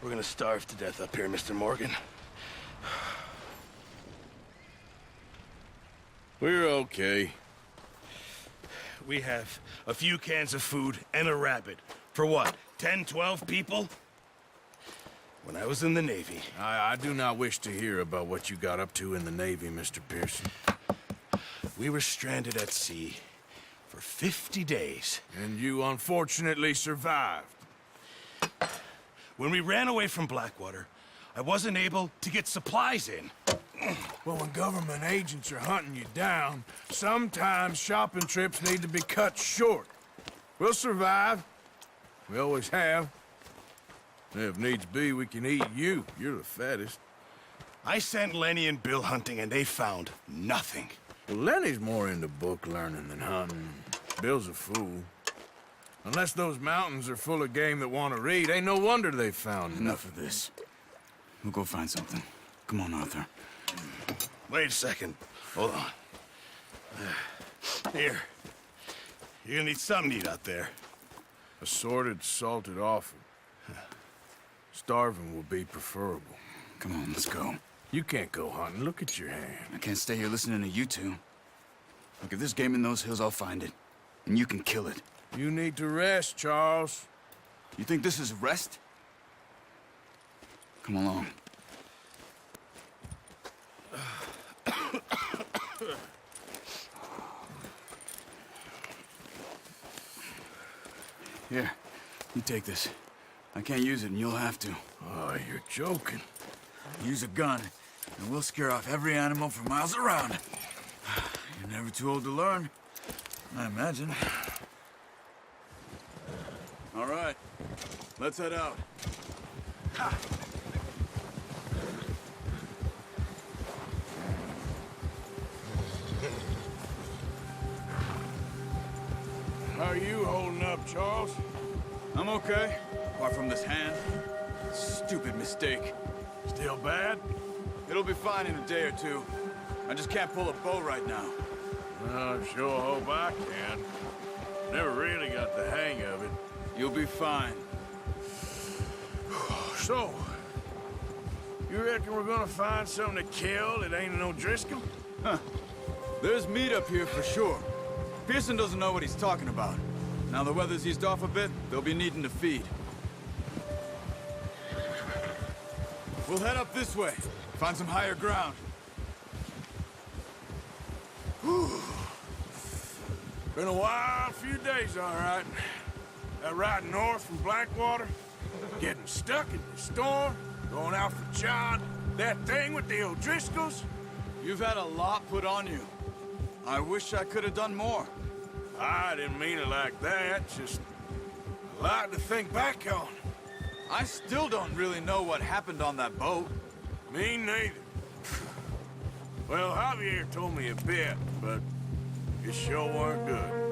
We're gonna starve to death up here, Mr. Morgan. We're okay. We have a few cans of food and a rabbit. For what, 10, 12 people? When I was in the Navy... I do not wish to hear about what you got up to in the Navy, Mr. Pearson. We were stranded at sea for 50 days. And you unfortunately survived. When we ran away from Blackwater, I wasn't able to get supplies in. Well, when government agents are hunting you down, sometimes shopping trips need to be cut short. We'll survive. We always have. If needs be, we can eat you. You're the fattest. I sent Lenny and Bill hunting, and they found nothing. Well, Lenny's more into book learning than hunting. Bill's a fool. Unless those mountains are full of game that want to read, ain't no wonder they found Enough of this. We'll go find something. Come on, Arthur. Wait a second. Hold on. Here. You're gonna need something to eat out there. Assorted, salted offal. Starving will be preferable. Come on, let's go. You can't go hunting. Look at your hand. I can't stay here listening to you two. Look, if there's game in those hills, I'll find it. And you can kill it. You need to rest, Charles. You think this is rest? Come along. Here, you take this. I can't use it, and you'll have to. Oh, you're joking. Use a gun, and we'll scare off every animal for miles around. You're never too old to learn, I imagine. All right, let's head out. How are you holding up, Charles? I'm okay, apart from this hand. Stupid mistake. Still bad? It'll be fine in a day or two. I just can't pull a bow right now. I sure hope I can. Never really got the hang of it. You'll be fine. So, you reckon we're gonna find something to kill that ain't no Driscoll? Huh. There's meat up here for sure. Pearson doesn't know what he's talking about. Now the weather's eased off a bit, they'll be needing to feed. We'll head up this way. Find some higher ground. Whew. Been a wild few days, all right. That ride north from Blackwater, getting stuck in the storm, going out for John, that thing with the O'Driscolls. You've had a lot put on you. I wish I could have done more. I didn't mean it like that, just a lot to think back on. I still don't really know what happened on that boat. Me neither. Well, Javier told me a bit, but it sure weren't good.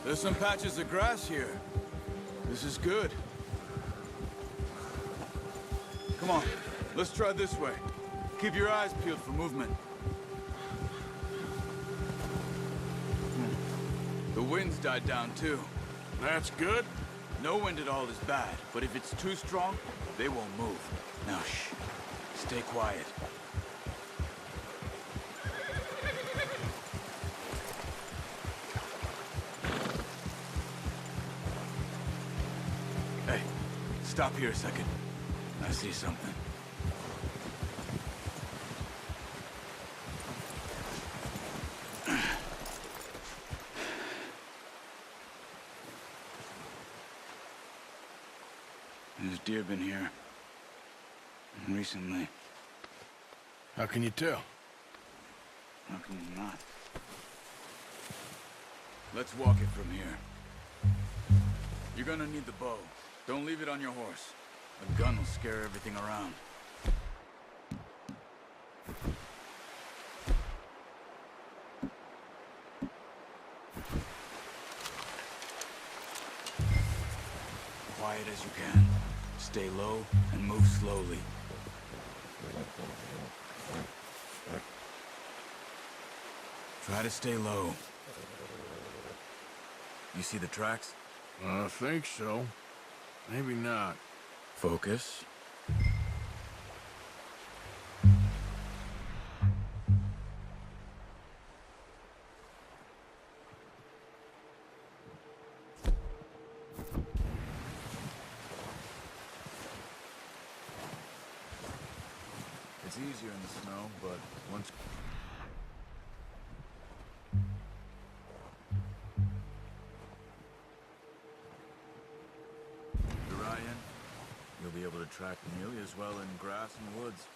There's some patches of grass here. This is good. Come on, let's try this way. Keep your eyes peeled for movement. The wind's died down too. That's good. No wind at all is bad, but if it's too strong, they won't move. Now shh, stay quiet. Hey, stop here a second. I see something. There's deer been here. Recently. How can you tell? How can you not? Let's walk it from here. You're gonna need the bow. Don't leave it on your horse. A gun will scare everything around. Quiet as you can. Stay low and move slowly. Try to stay low. You see the tracks? I think so. Maybe not. Focus. It's easier in the snow, but once... Ryan, you'll be able to track nearly as well in grass and woods.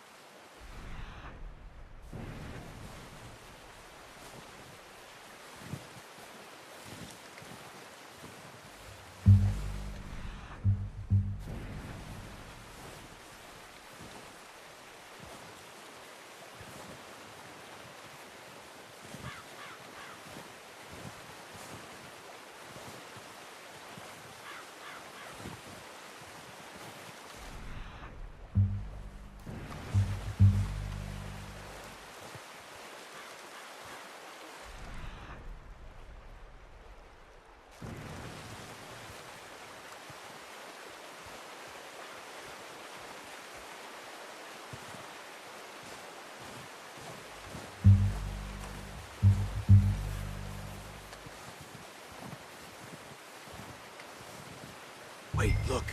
Wait, look.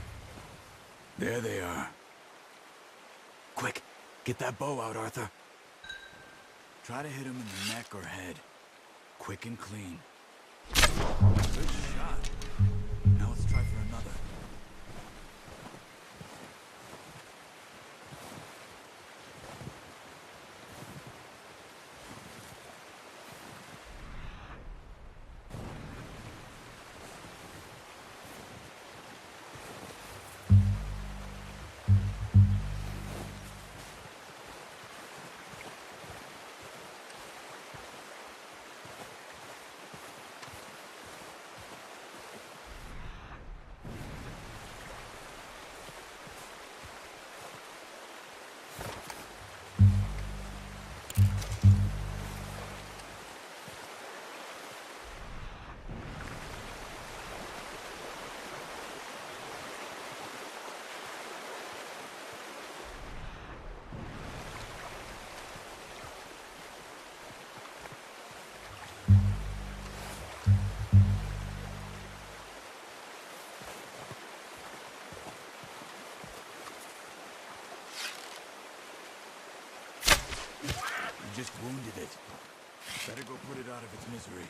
There they are. Quick, get that bow out, Arthur. Try to hit him in the neck or head. Quick and clean. Good shot. Now let's try for another. You just wounded it. Better go put it out of its misery.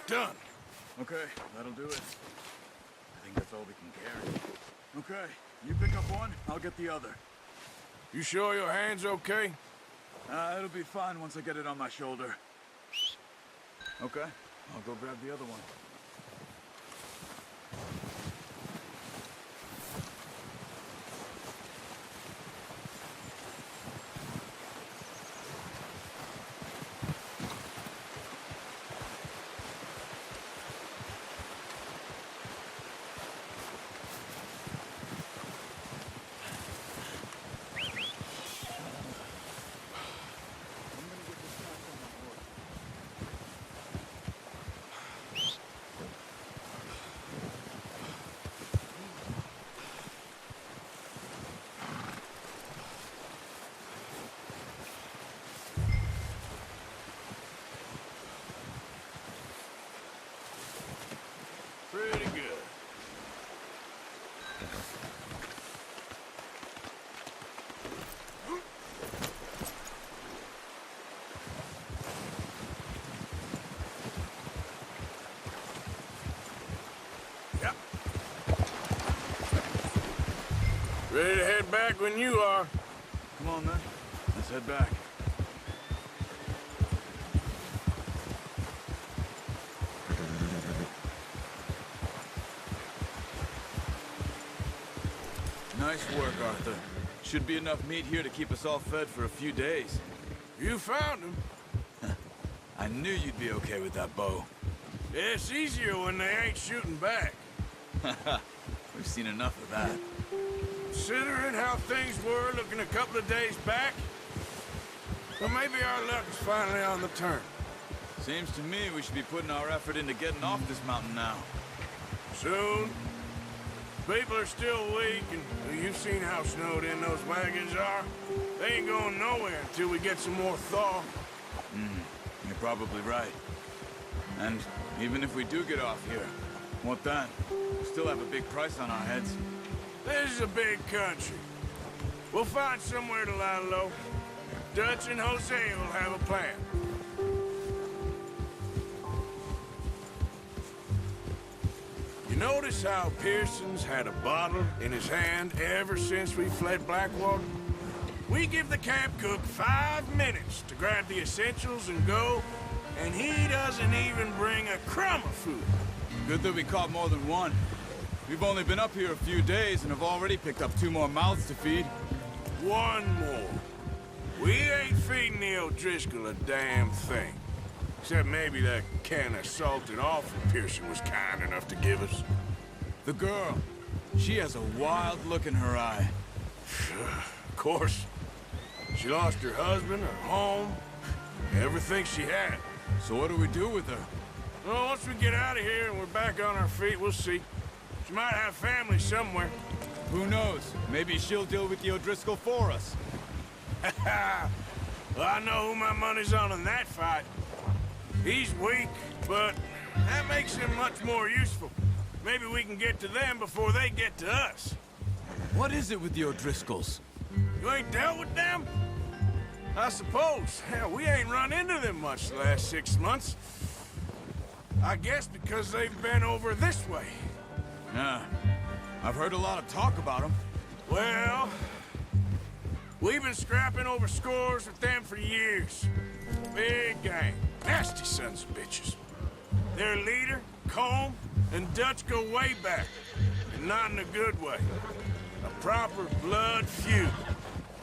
Done. Okay, that'll do it. I think that's all we can carry. Okay, you pick up one, I'll get the other. You sure your hand's okay? It'll be fine once I get it on my shoulder. Okay, I'll go grab the other one. Ready to head back when you are. Come on, then. Let's head back. Nice work, Arthur. Should be enough meat here to keep us all fed for a few days. You found him. I knew you'd be okay with that bow. It's easier when they ain't shooting back. We've seen enough of that. Considering how things were looking a couple of days back, well, maybe our luck is finally on the turn. Seems to me we should be putting our effort into getting off this mountain now. Soon. People are still weak, and you've seen how snowed in those wagons are. They ain't going nowhere until we get some more thaw. You're probably right. And even if we do get off here, what then? We still have a big price on our heads. This is a big country. We'll find somewhere to lie low. Dutch and Jose will have a plan. You notice how Pearson's had a bottle in his hand ever since we fled Blackwater? We give the camp cook 5 minutes to grab the essentials and go, and he doesn't even bring a crumb of food. Good that we caught more than one. We've only been up here a few days and have already picked up 2 more mouths to feed. 1 more. We ain't feeding the O'Driscoll a damn thing. Except maybe that can of salted offal Pearson was kind enough to give us. The girl. She has a wild look in her eye. Of course. She lost her husband, her home, everything she had. So what do we do with her? Well, once we get out of here and we're back on our feet, we'll see. She might have family somewhere. Who knows? Maybe she'll deal with the O'Driscoll for us. Well, I know who my money's on in that fight. He's weak, but that makes him much more useful. Maybe we can get to them before they get to us. What is it with the O'Driscolls? You ain't dealt with them? I suppose. Hell, we ain't run into them much the last 6 months. I guess because they've been over this way. Yeah. I've heard a lot of talk about them. Well, we've been scrapping over scores with them for years. Big gang. Nasty sons of bitches. Their leader, Combe, and Dutch go way back. And not in a good way. A proper blood feud.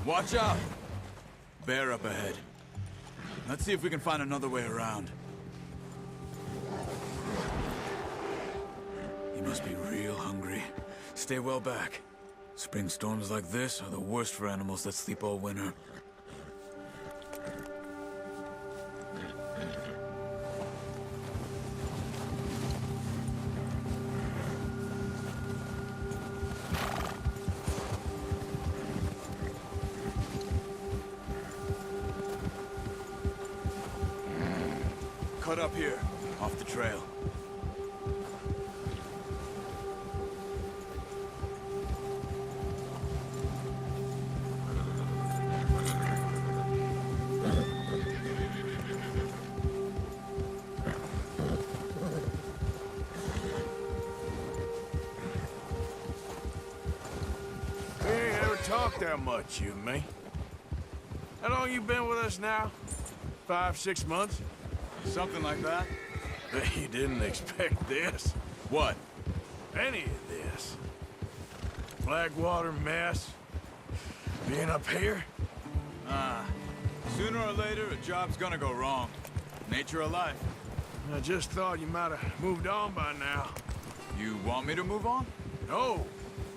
Watch out! Bear up ahead. Let's see if we can find another way around. He must be real hungry. Stay well back. Spring storms like this are the worst for animals that sleep all winter. Cut up here, off the trail. We ain't ever talked that much, you and me. How long you been with us now? 5, 6 months? Something like that? Bet you didn't expect this. What? Any of this. Blackwater mess. Being up here. Sooner or later, a job's gonna go wrong. Nature of life. I just thought you might have moved on by now. You want me to move on? No.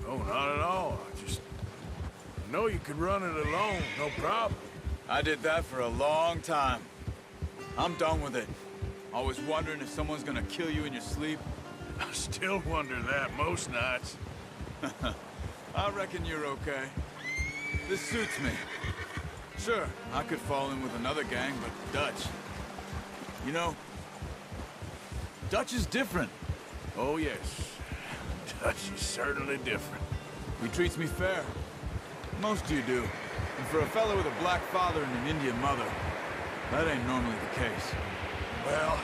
No, not at all. I know you could run it alone, no problem. I did that for a long time. I'm done with it. Always wondering if someone's gonna kill you in your sleep. I still wonder that most nights. I reckon you're okay. This suits me. Sure, I could fall in with another gang, but Dutch. You know, Dutch is different. Oh, yes. Dutch is certainly different. He treats me fair. Most of you do. And for a fellow with a black father and an Indian mother, that ain't normally the case. Well,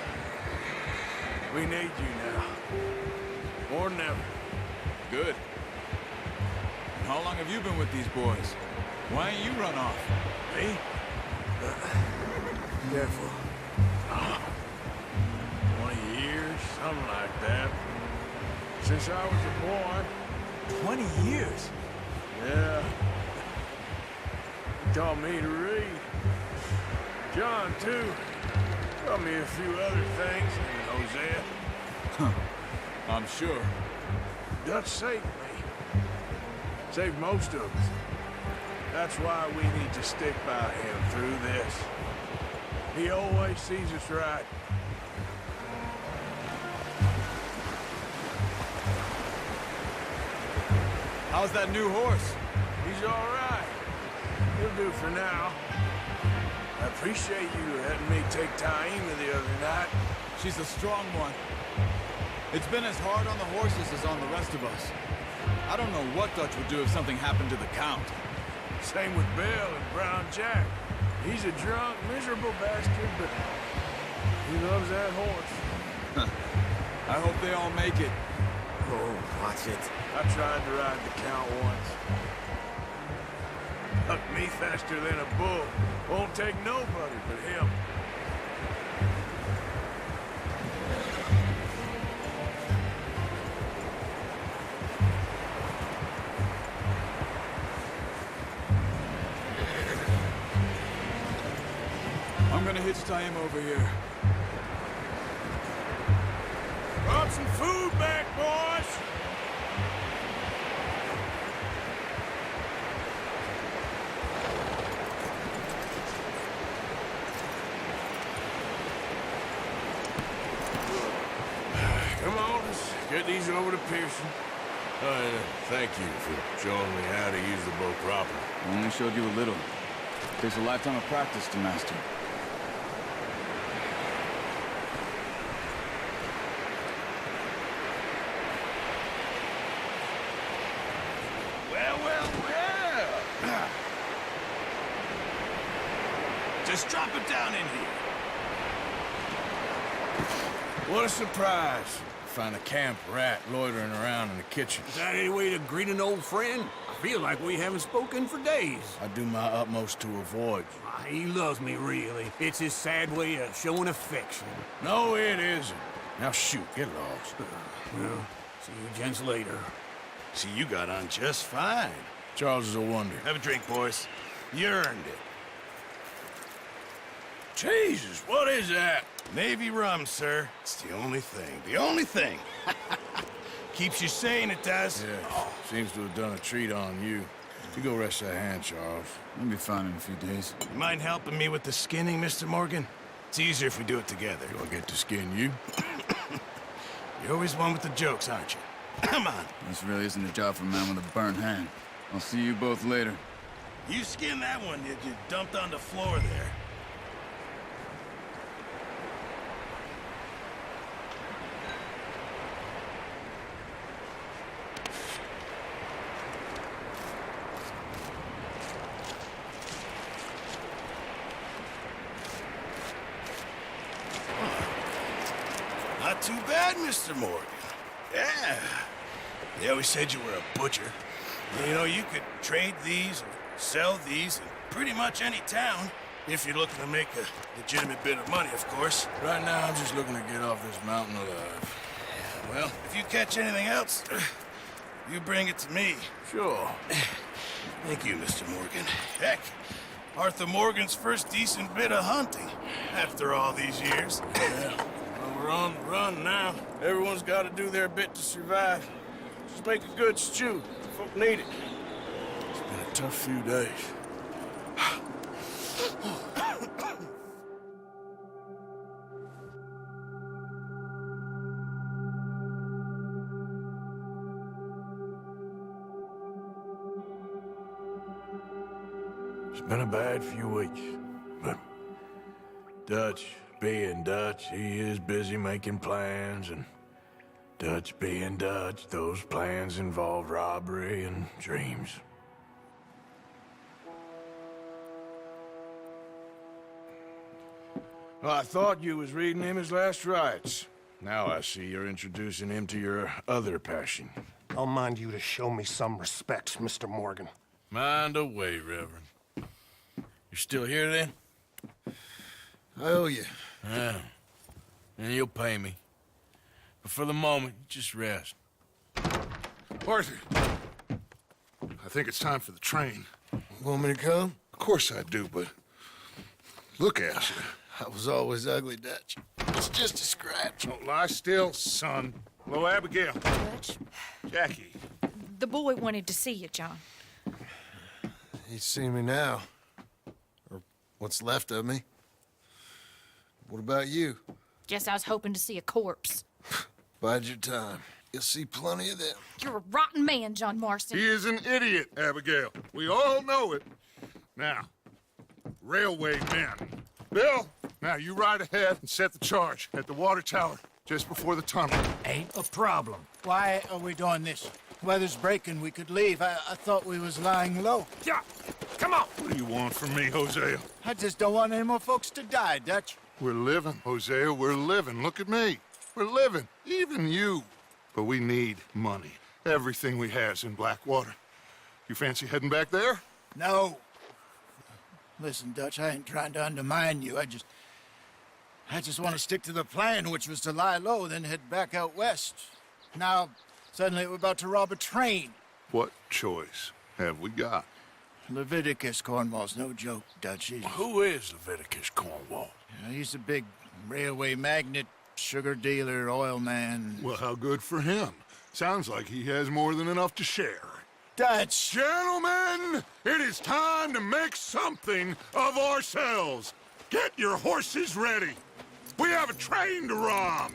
we need you now. More than ever. Good. how long have you been with these boys? Why ain't you run off? Me? Careful. 20 years, something like that. Since I was a boy. 20 years? Yeah. He taught me to read. John, too. Taught me a few other things, and Hosea. I'm sure. Dutch saved me. Saved most of us. That's why we need to stick by him through this. He always sees us right. How's that new horse? He's all right. He'll do for now. I appreciate you letting me take Taima the other night. She's a strong one. It's been as hard on the horses as on the rest of us. I don't know what Dutch would do if something happened to the Count. Same with Bill and Brown Jack. He's a drunk, miserable bastard, but he loves that horse. I hope they all make it. Oh, watch it. I tried to ride the Count once. Hucked me faster than a bull. Won't take nobody but him. I'm gonna hitch Taima over here. Brought some food back, boys! Come on, let's get these over to Pearson. Thank you for showing me how to use the bow properly. I only showed you a little. Takes a lifetime of practice to master. Well. Just drop it down in here. What a surprise. Find a camp rat loitering around in the kitchen. Is that any way to greet an old friend? I feel like we haven't spoken for days. I do my utmost to avoid you. He loves me, really. It's his sad way of showing affection. No, it isn't. Now shoot, get lost. Well, see you gents later. See, you got on just fine. Charles is a wonder. Have a drink, boys. You earned it. Jesus, what is that? Navy rum, sir. It's the only thing. The only thing. Keeps you sane, it does. Yeah, seems to have done a treat on you. You go rest that hand, Charles. I'll be fine in a few days. You mind helping me with the skinning, Mr. Morgan? It's easier if we do it together. Do I get to skin you? You're always one with the jokes, aren't you? Come on. This really isn't a job for a man with a burnt hand. I'll see you both later. You skinned that one that you dumped on the floor there. Not too bad, Mr. Morgan. Yeah. They always said you were a butcher. You know, you could trade these or sell these in pretty much any town, if you're looking to make a legitimate bit of money, of course. Right now, I'm just looking to get off this mountain alive. Well, if you catch anything else, you bring it to me. Sure. Thank you, Mr. Morgan. Heck, Arthur Morgan's first decent bit of hunting, after all these years. Yeah. Well, we're on the run now. Everyone's got to do their bit to survive. Just make a good stew. Folk need it. It's been a tough few days. It's been a bad few weeks, but Dutch being Dutch, he is busy making plans, and Dutch being Dutch, those plans involve robbery and dreams. Well, I thought you was reading him his last rites. Now I see you're introducing him to your other passion. I'll mind you to show me some respect, Mr. Morgan. Mind away, Reverend. You're still here, then? I owe you. Yeah. And you'll pay me. But for the moment, just rest. Arthur, I think it's time for the train. Want me to come? Of course I do, but look at you. I was always ugly, Dutch. It's just a scratch. Don't lie still, son. Hello, Abigail. Dutch, Jackie. the boy wanted to see you, John. He's seen me now. Or what's left of me. What about you? Guess I was hoping to see a corpse. Bide your time. You'll see plenty of them. You're a rotten man, John Marston. He is an idiot, Abigail. We all know it. Now, railway men. Bill, now you ride ahead and set the charge at the water tower just before the tunnel. Ain't a problem. Why are we doing this? Weather's breaking. We could leave. I thought we was lying low. Yeah, come on. What do you want from me, Hosea? I just don't want any more folks to die, Dutch. We're living, Hosea. We're living. Look at me. We're living. Even you. But we need money. Everything we has in Blackwater. You fancy heading back there? No. Listen, Dutch, I ain't trying to undermine you. I just want to stick to the plan, which was to lie low, then head back out west. Now, suddenly we're about to rob a train. What choice have we got? Leviticus Cornwall's no joke, Dutch. Who is Leviticus Cornwall? He's a big railway magnate, sugar dealer, oil man. Well, how good for him. Sounds like he has more than enough to share. Dutch! Gentlemen, it is time to make something of ourselves. Get your horses ready. We have a train to rob.